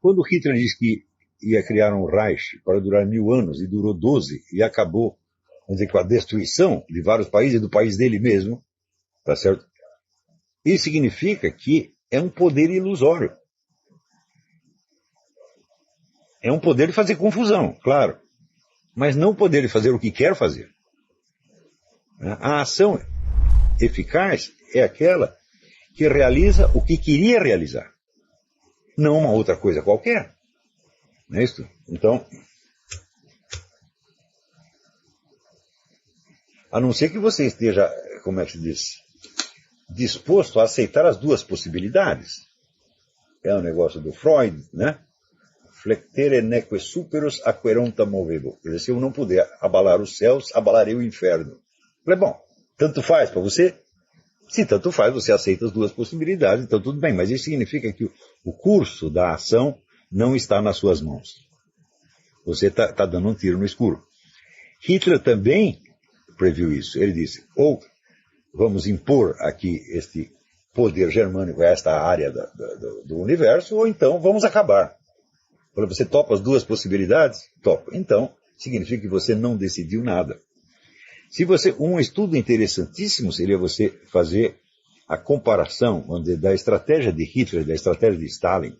Quando Hitler disse que ia criar um Reich para durar 1000 anos, e durou 12, e acabou, vamos dizer, com a destruição de vários países, e do país dele mesmo, tá certo? Isso significa que é um poder ilusório. É um poder de fazer confusão, claro, mas não o poder de fazer o que quer fazer. A ação eficaz é aquela que realiza o que queria realizar, não uma outra coisa qualquer. Não é isso? Então, a não ser que você esteja, como é que se diz, disposto a aceitar as duas possibilidades. É um negócio do Freud, né? Flectere neque superos aqueronta movebo. Quer dizer, se eu não puder abalar os céus, abalarei o inferno. Falei, bom, tanto faz para você? Se tanto faz, você aceita as duas possibilidades, então tudo bem. Mas isso significa que o curso da ação não está nas suas mãos. Você está dando um tiro no escuro. Hitler também previu isso. Ele disse, ou vamos impor aqui este poder germânico a esta área do universo, ou então vamos acabar. Você topa as duas possibilidades? Topa. Então, significa que você não decidiu nada. Um estudo interessantíssimo seria você fazer a comparação, vamos dizer, da estratégia de Hitler e da estratégia de Stalin.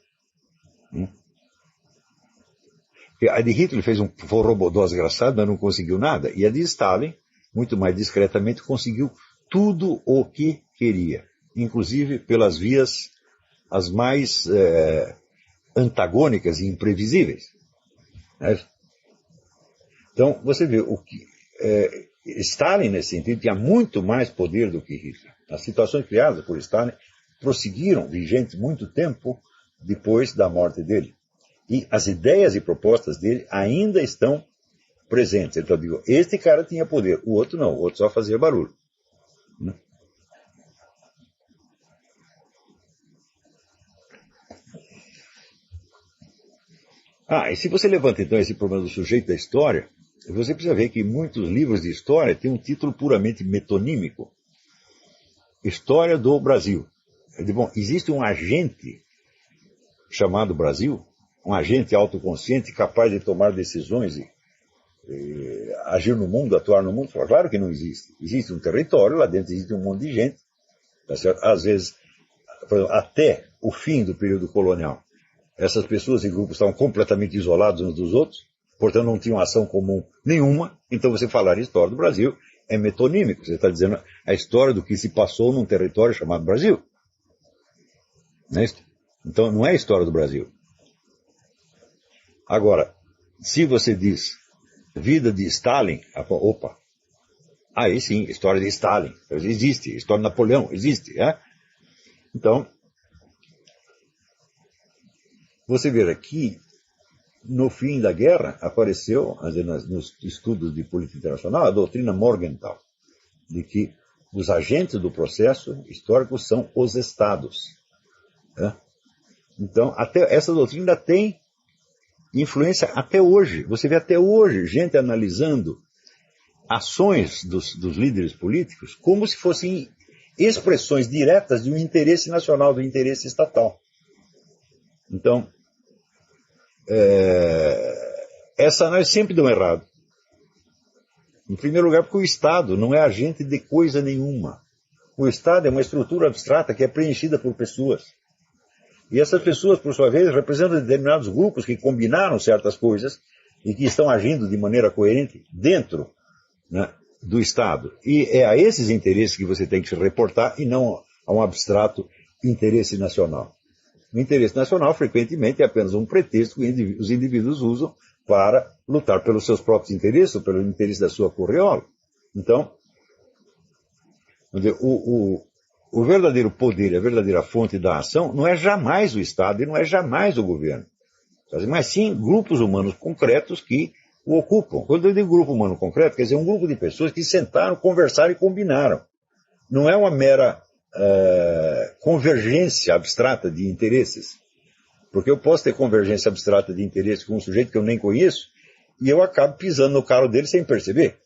A de Hitler fez um forrobodó desgraçado, mas não conseguiu nada. E a de Stalin, muito mais discretamente, conseguiu tudo o que queria. Inclusive pelas vias as mais antagônicas e imprevisíveis. Então, você vê, Stalin, nesse sentido, tinha muito mais poder do que Hitler. As situações criadas por Stalin prosseguiram vigentes muito tempo depois da morte dele. E as ideias e propostas dele ainda estão presentes. Então, eu digo, este cara tinha poder, o outro não, o outro só fazia barulho. E se você levanta então esse problema do sujeito da história, você precisa ver que muitos livros de história têm um título puramente metonímico. História do Brasil. Bom, existe um agente chamado Brasil, um agente autoconsciente capaz de tomar decisões e agir no mundo, atuar no mundo? Claro que não existe. Existe um território, lá dentro existe um monte de gente, tá certo? Às vezes, por exemplo, até o fim do período colonial, essas pessoas e grupos estavam completamente isolados uns dos outros, portanto não tinham ação comum nenhuma. Então você falar em história do Brasil é metonímico. Você está dizendo a história do que se passou num território chamado Brasil. Não é isso? Então não é a história do Brasil. Agora, se você diz vida de Stalin, opa, aí sim, história de Stalin existe, história de Napoleão existe. Então, você vê aqui, no fim da guerra, apareceu, nos estudos de política internacional, a doutrina Morgenthau, de que os agentes do processo histórico são os Estados. Então, até essa doutrina ainda tem influência até hoje. Você vê até hoje gente analisando ações dos líderes políticos como se fossem expressões diretas de um interesse nacional, do interesse estatal. Então, essa análise sempre deu errado. Em primeiro lugar, porque o Estado não é agente de coisa nenhuma. O Estado é uma estrutura abstrata que é preenchida por pessoas. E essas pessoas, por sua vez, representam determinados grupos que combinaram certas coisas e que estão agindo de maneira coerente dentro, né, do Estado. E é a esses interesses que você tem que se reportar e não a um abstrato interesse nacional. O interesse nacional, frequentemente, é apenas um pretexto que os indivíduos usam para lutar pelos seus próprios interesses ou pelo interesse da sua correola. Então, o verdadeiro poder, a verdadeira fonte da ação não é jamais o Estado e não é jamais o governo, mas sim grupos humanos concretos que o ocupam. Quando eu digo grupo humano concreto, quer dizer um grupo de pessoas que sentaram, conversaram e combinaram. Não é uma mera convergência abstrata de interesses. Porque eu posso ter convergência abstrata de interesses com um sujeito que eu nem conheço e eu acabo pisando no calo dele sem perceber.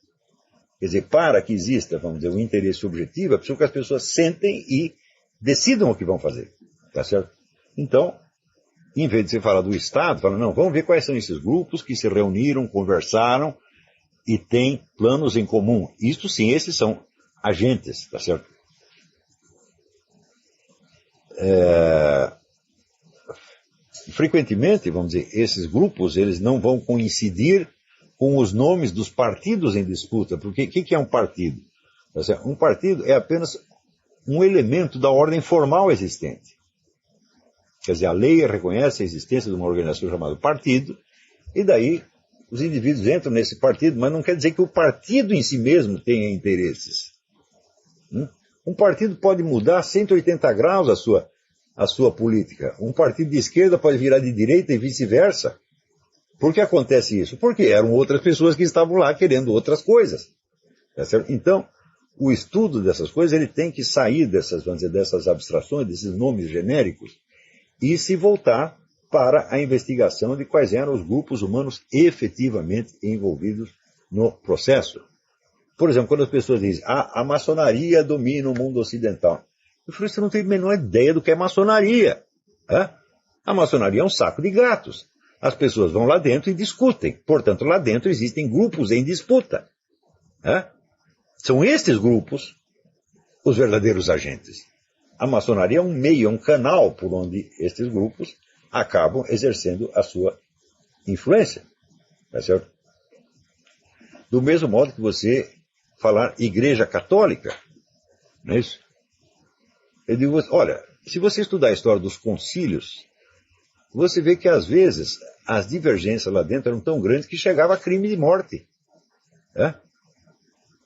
Quer dizer, para que exista, vamos dizer, um interesse objetivo, é preciso que as pessoas sentem e decidam o que vão fazer. Tá certo? Então, Em vez de você falar do Estado, fala, não, vamos ver quais são esses grupos que se reuniram, conversaram e têm planos em comum. Isto sim, esses são agentes, tá certo? Frequentemente, vamos dizer, esses grupos, eles não vão coincidir com os nomes dos partidos em disputa. Porque o que é um partido? Tá certo? Um partido é apenas um elemento da ordem formal existente. Quer dizer, a lei reconhece a existência de uma organização chamada partido, e daí os indivíduos entram nesse partido, mas não quer dizer que o partido em si mesmo tenha interesses. Um partido pode mudar 180 graus a sua política. Um partido de esquerda pode virar de direita e vice-versa. Por que acontece isso? Porque eram outras pessoas que estavam lá querendo outras coisas. Tá certo? Então, o estudo dessas coisas ele tem que sair dessas, vamos dizer, dessas abstrações, desses nomes genéricos, e se voltar para a investigação de quais eram os grupos humanos efetivamente envolvidos no processo. Por exemplo, quando as pessoas dizem a maçonaria domina o mundo ocidental. Eu falo, você não tem a menor ideia do que é maçonaria. A maçonaria é um saco de gatos. As pessoas vão lá dentro e discutem. Portanto, lá dentro existem grupos em disputa. São estes grupos os verdadeiros agentes. A maçonaria é um meio, é um canal por onde estes grupos acabam exercendo a sua influência. Tá certo? Do mesmo modo que você falar Igreja Católica, não é isso? Eu digo, olha, se você estudar a história dos concílios, você vê que às vezes as divergências lá dentro eram tão grandes que chegava a crime de morte.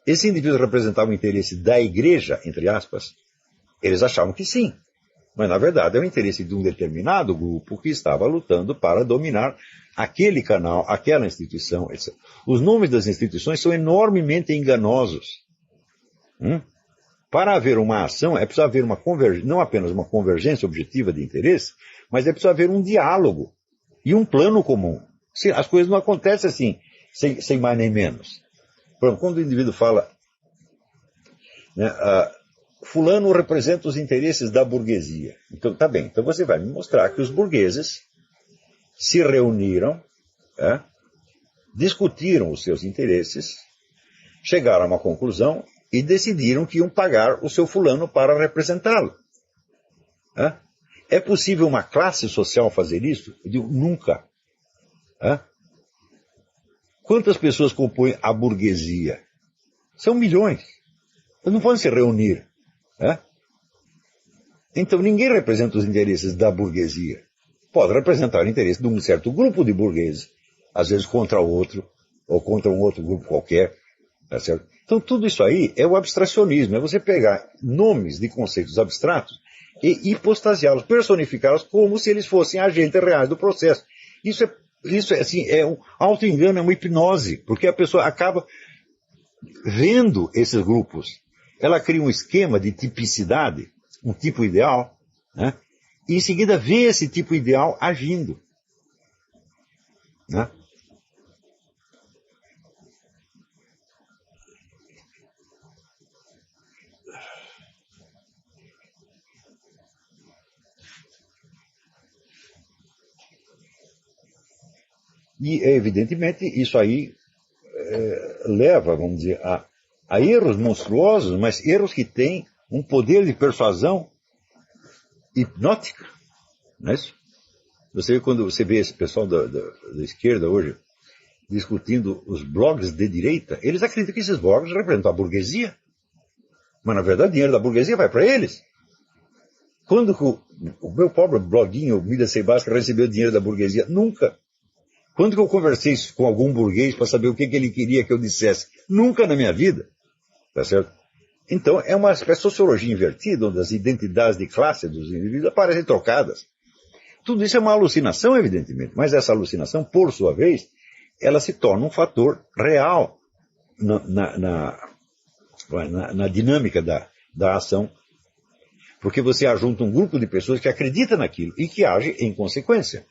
Esse indivíduo representava o interesse da igreja, entre aspas. Eles achavam que sim, mas na verdade é o interesse de um determinado grupo que estava lutando para dominar aquele canal, aquela instituição, etc. Os nomes das instituições são enormemente enganosos. Para haver uma ação, é preciso haver não apenas uma convergência objetiva de interesse, mas é preciso haver um diálogo e um plano comum. As coisas não acontecem assim, sem mais nem menos. Por exemplo, quando o indivíduo fala, né, fulano representa os interesses da burguesia. Então, tá bem, então você vai me mostrar que os burgueses se reuniram, discutiram os seus interesses, chegaram a uma conclusão e decidiram que iam pagar o seu fulano para representá-lo. É possível uma classe social fazer isso? Eu digo, nunca. Quantas pessoas compõem a burguesia? São milhões. Eles não podem se reunir. Então ninguém representa os interesses da burguesia. Pode representar o interesse de um certo grupo de burgueses, às vezes contra outro, ou contra um outro grupo qualquer. Tá certo? Então tudo isso aí é o abstracionismo, é você pegar nomes de conceitos abstratos e hipostasiá-los, personificá-los como se eles fossem agentes reais do processo. Isso é assim, é um auto-engano, é uma hipnose, porque a pessoa acaba vendo esses grupos. Ela cria um esquema de tipicidade, um tipo ideal, e em seguida vê esse tipo ideal agindo. E, evidentemente, isso aí leva, vamos dizer, a erros monstruosos, mas erros que têm um poder de persuasão hipnótica. Não é isso? Você vê quando você vê esse pessoal da esquerda hoje discutindo os blogs de direita, eles acreditam que esses blogs representam a burguesia. Mas, na verdade, o dinheiro da burguesia vai para eles. Quando o meu pobre bloguinho, Mídia Sem Básica, recebeu dinheiro da burguesia? Nunca. Quando que eu conversei com algum burguês para saber o que ele queria que eu dissesse? Nunca na minha vida. Tá certo? Então, é uma espécie de sociologia invertida, onde as identidades de classe dos indivíduos aparecem trocadas. Tudo isso é uma alucinação, evidentemente, mas essa alucinação, por sua vez, ela se torna um fator real na dinâmica da ação, porque você ajunta um grupo de pessoas que acredita naquilo e que age em consequência.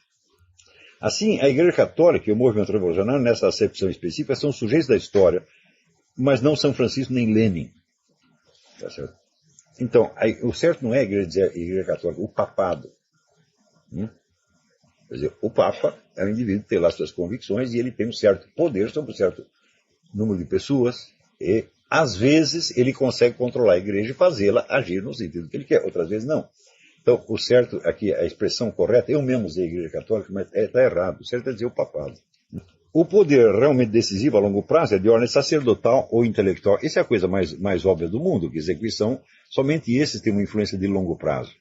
Assim, a Igreja Católica e o movimento revolucionário, nessa acepção específica, são sujeitos da história, mas não São Francisco nem Lenin. Tá certo? Então, o certo não é a Igreja Católica, o papado. Quer dizer, o Papa é um indivíduo que tem lá suas convicções e ele tem um certo poder sobre um certo número de pessoas e, às vezes, ele consegue controlar a igreja e fazê-la agir no sentido que ele quer, outras vezes não. Então, o certo aqui, a expressão correta, eu mesmo usei a igreja católica, mas está errado. O certo é dizer o papado. O poder realmente decisivo a longo prazo é de ordem sacerdotal ou intelectual. Essa é a coisa mais óbvia do mundo, quer dizer que somente esses têm uma influência de longo prazo.